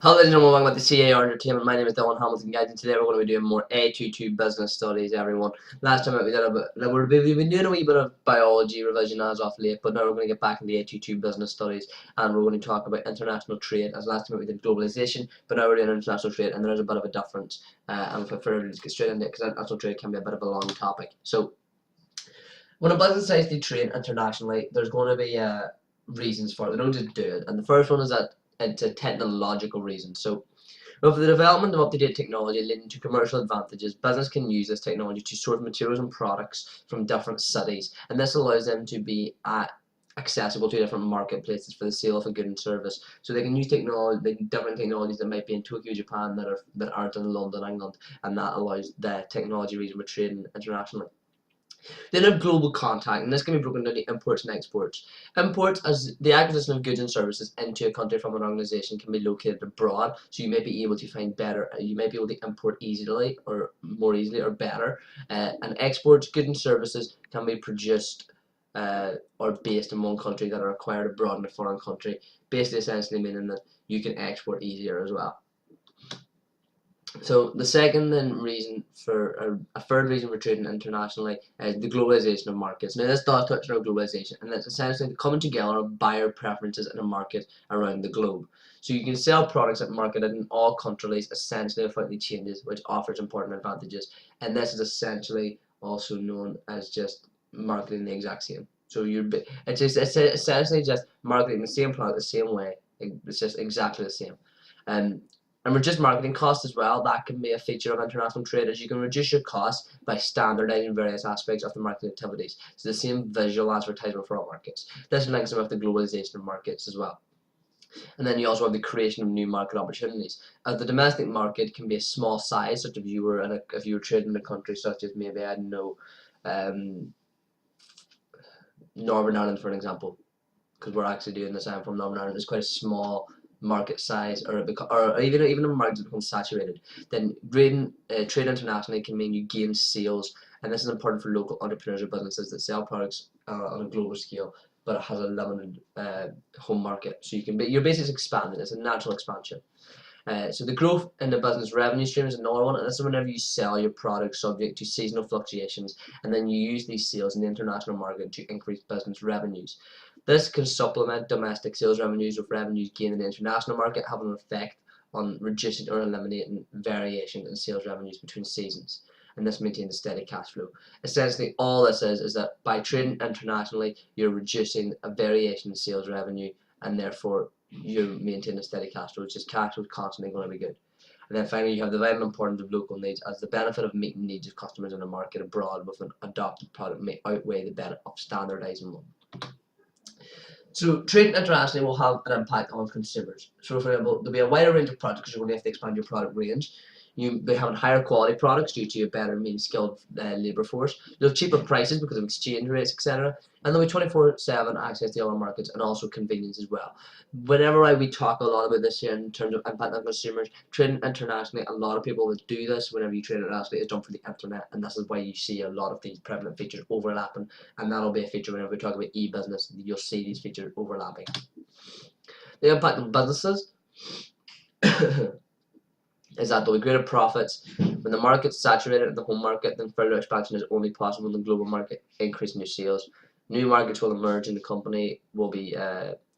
Hello ladies and gentlemen, welcome back to C.A.R. Entertainment. My name is Dylan Hamilton, guys, and today we're going to be doing more A22 business studies, everyone. Last time we did a bit, we've been doing a wee bit of biology revision as of late, but now we're going to get back into A22 business studies, and we're going to talk about international trade. As last time we did globalization, but now we're doing international trade, and there's a bit of a difference. And for everybody to get straight into it, because international trade can be a bit of a long topic. So, when a business decides to trade internationally, there's going to be reasons for it. They don't just do it, and the first one is that it's a technological reason. So, with the development of up-to-date technology leading to commercial advantages, business can use this technology to source materials and products from different cities, and this allows them to be accessible to different marketplaces for the sale of a good and service. So they can use different technologies that might be in Tokyo, Japan, that aren't in London, England, and that allows the technology reason for trading internationally. Then have global contact, and this can be broken down into imports and exports. Imports, as the acquisition of goods and services into a country from an organisation, can be located abroad, so you may be able to find better, you may be able to import easily, or more easily, or better. And exports, goods and services can be produced or based in one country that are acquired abroad in a foreign country, basically essentially meaning that you can export easier as well. So the second reason for a third reason for trading internationally is the globalization of markets. Now this does touch on globalization, and that's essentially the coming together of buyer preferences in a market around the globe. So you can sell products at marketed in all countries essentially without any changes, which offers important advantages. And this is essentially also known as just marketing the exact same. So it's essentially just marketing the same product the same way. It's just exactly the same. And reduce marketing costs as well. That can be a feature of international trade, as you can reduce your costs by standardizing various aspects of the marketing activities. So the same visual advertisement for all markets. This links with the globalization of markets as well. And then you also have the creation of new market opportunities. As the domestic market can be a small size, such if you were trading in a country such as maybe I don't know, Northern Ireland for an example, because we're actually doing this. I'm from Northern Ireland. It's quite a small market size, or even a market that becomes saturated. Then trade internationally can mean you gain sales, and this is important for local entrepreneurs or businesses that sell products on a global scale, but it has a limited home market. So you're basically expanding. It's a natural expansion. So the growth in the business revenue stream is another one, and this is whenever you sell your product subject to seasonal fluctuations, and then you use these sales in the international market to increase business revenues. This can supplement domestic sales revenues with revenues gained in the international market, having an effect on reducing or eliminating variation in sales revenues between seasons, and this maintains a steady cash flow. Essentially, all this is that by trading internationally, you're reducing a variation in sales revenue, and therefore you maintain a steady cash flow, which is cash flow is constantly going to be good. And then finally, you have the vital importance of local needs, as the benefit of meeting needs of customers in a market abroad with an adopted product may outweigh the benefit of standardizing one. So trading internationally will have an impact on consumers. So for example, there'll be a wider range of products because you're going to have to expand your product range. You'll be having higher quality products due to a better skilled labour force. You'll have cheaper prices because of exchange rates, etc. And there'll be 24/7 access to other markets, and also convenience as well. Whenever we talk a lot about this here in terms of impact on consumers, trading internationally, a lot of people that do this whenever you trade internationally is done for the internet, and this is why you see a lot of these prevalent features overlapping, and that'll be a feature whenever we talk about e-business. You'll see these features overlapping. The impact on businesses is that there'll be greater profits. When the market's saturated in the home market, then further expansion is only possible in the global market, increasing your sales. New markets will emerge, and the company will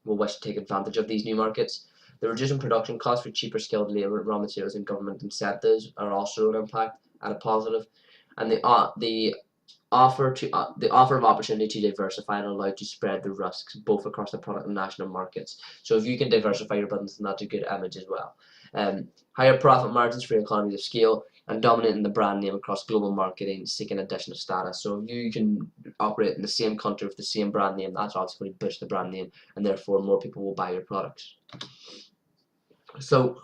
wish to take advantage of these new markets. The reducing production costs for cheaper skilled labour, raw materials, and government incentives are also an impact and a positive. And the offer of opportunity to diversify and allow to spread the risks both across the product and national markets. So if you can diversify your business, then that's a good image as well. Higher profit margins for economies of scale, and dominating the brand name across global marketing, seeking additional status. So if you can operate in the same country with the same brand name, that's obviously going to boost the brand name, and therefore more people will buy your products. So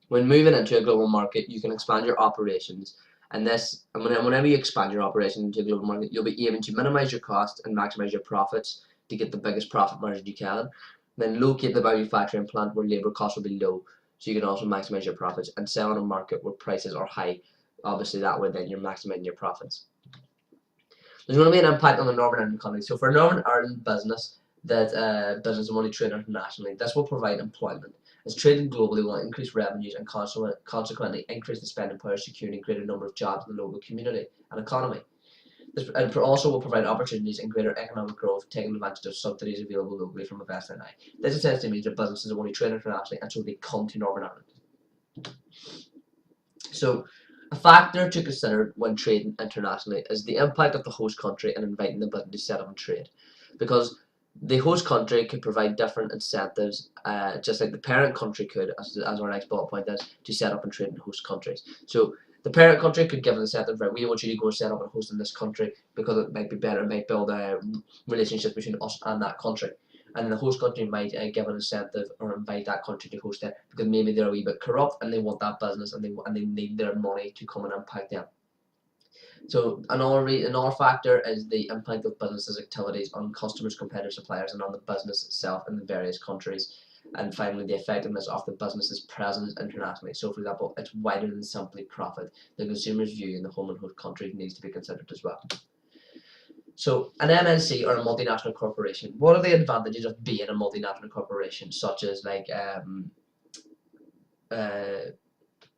when moving into a global market, you can expand your operations, and whenever you expand your operations into a global market, you'll be able to minimize your costs and maximize your profits to get the biggest profit margin you can. Then locate the manufacturing plant where labor costs will be low, so you can also maximize your profits, and sell in a market where prices are high. Obviously, that way then you're maximizing your profits. There's going to be an impact on the Northern Ireland economy. So for Northern Ireland business, that businesses will only trade internationally. This will provide employment, as trading globally will increase revenues and consequently increase the spending power, securing a greater number of jobs in the local community and economy. This also will provide opportunities and greater economic growth, taking advantage of subsidies available locally from investment. This essentially means that businesses will only trade internationally, and so they come to Northern Ireland. So, a factor to consider when trading internationally is the impact of the host country in inviting the business to set up and trade, because the host country could provide different incentives, just like the parent country could, as our next bullet point is, to set up and trade in host countries. So the parent country could give an incentive, right, we want you to go and set up and host in this country because it might be better, it might build a relationship between us and that country. And then the host country might give an incentive or invite that country to host it because maybe they're a wee bit corrupt and they want that business and they need their money to come and impact them. So another factor is the impact of businesses' activities on customers, competitors, suppliers, and on the business itself in the various countries. And finally, the effectiveness of the business's presence internationally. So, for example, it's wider than simply profit. The consumer's view in the home and host country needs to be considered as well. So, an MNC or a multinational corporation. What are the advantages of being a multinational corporation, such as like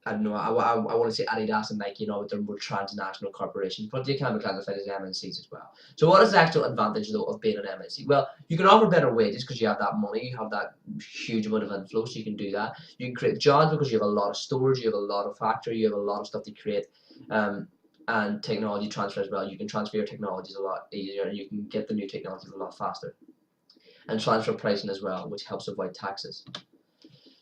I don't know, I want to say Adidas and Nike, you know, they're more transnational corporations, but they can be classified as MNCs as well. So what is the actual advantage, though, of being an MNC? Well, you can offer better wages because you have that money, you have that huge amount of influence, so you can do that. You can create jobs because you have a lot of stores, you have a lot of factory, you have a lot of stuff to create, and technology transfer as well. You can transfer your technologies a lot easier, and you can get the new technologies a lot faster. And transfer pricing as well, which helps avoid taxes.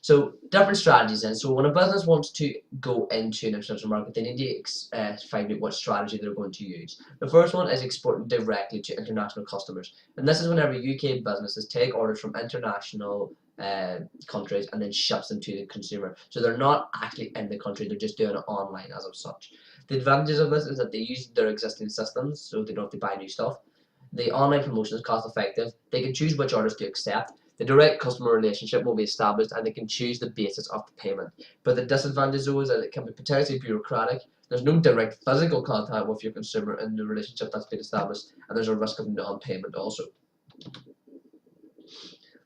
So different strategies then. So when a business wants to go into an international market, they need to find out what strategy they're going to use. The first one is exporting directly to international customers. And this is whenever UK businesses take orders from international countries and then ships them to the consumer. So they're not actually in the country, they're just doing it online as of such. The advantages of this is that they use their existing systems, so they don't have to buy new stuff. The online promotion is cost effective. They can choose which orders to accept. The direct customer relationship will be established and they can choose the basis of the payment. But the disadvantage though is that it can be potentially bureaucratic. There's no direct physical contact with your consumer in the relationship that's been established, and there's a risk of non-payment also.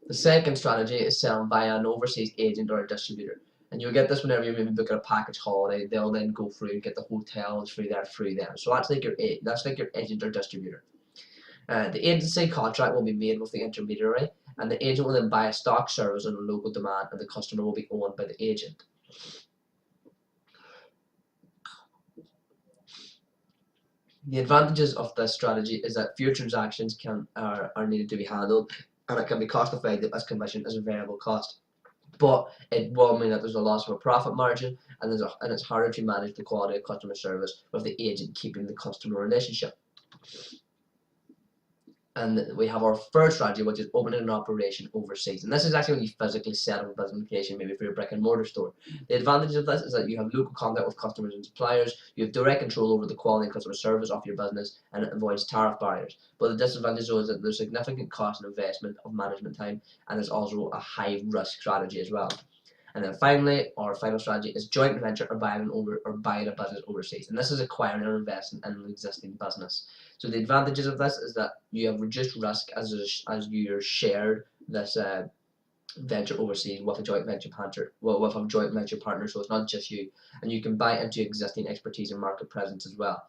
The second strategy is selling via an overseas agent or a distributor. And you'll get this whenever you're maybe booking a package holiday, they'll then go through and get the hotels through them. So that's like your agent or distributor. The agency contract will be made with the intermediary, and the agent will then buy a stock service on a local demand, and the customer will be owned by the agent. The advantages of this strategy is that fewer transactions are needed to be handled, and it can be cost effective as commission is a variable cost. But it will mean that there's a loss of a profit margin, and it's harder to manage the quality of customer service with the agent keeping the customer relationship. And we have our third strategy, which is opening an operation overseas. And this is actually when you physically set up a business location, maybe for your brick and mortar store. The advantage of this is that you have local contact with customers and suppliers, you have direct control over the quality and customer service of your business, and it avoids tariff barriers. But the disadvantage though is that there's significant cost and investment of management time, and there's also a high risk strategy as well. And then finally, our final strategy is joint venture or buying a business overseas. And this is acquiring or investing in an existing business. So the advantages of this is that you have reduced risk as you're shared this venture overseas with a joint venture partner, so it's not just you, and you can buy into existing expertise and market presence as well.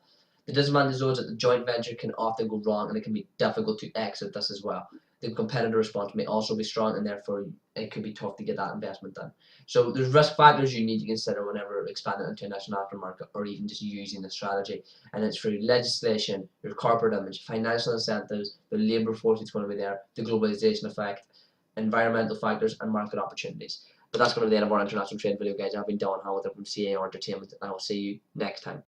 The disadvantage though is that the joint venture can often go wrong, and it can be difficult to exit this as well. The competitor response may also be strong, and therefore it could be tough to get that investment done. So there's risk factors you need to consider whenever expanding into an international market or even just using the strategy. And it's through legislation, your corporate image, financial incentives, the labour force that's going to be there, the globalization effect, environmental factors, and market opportunities. But that's going to be the end of our international trade video, guys. I've been Don Hamilton from C.A.R. Entertainment, and I'll see you next time.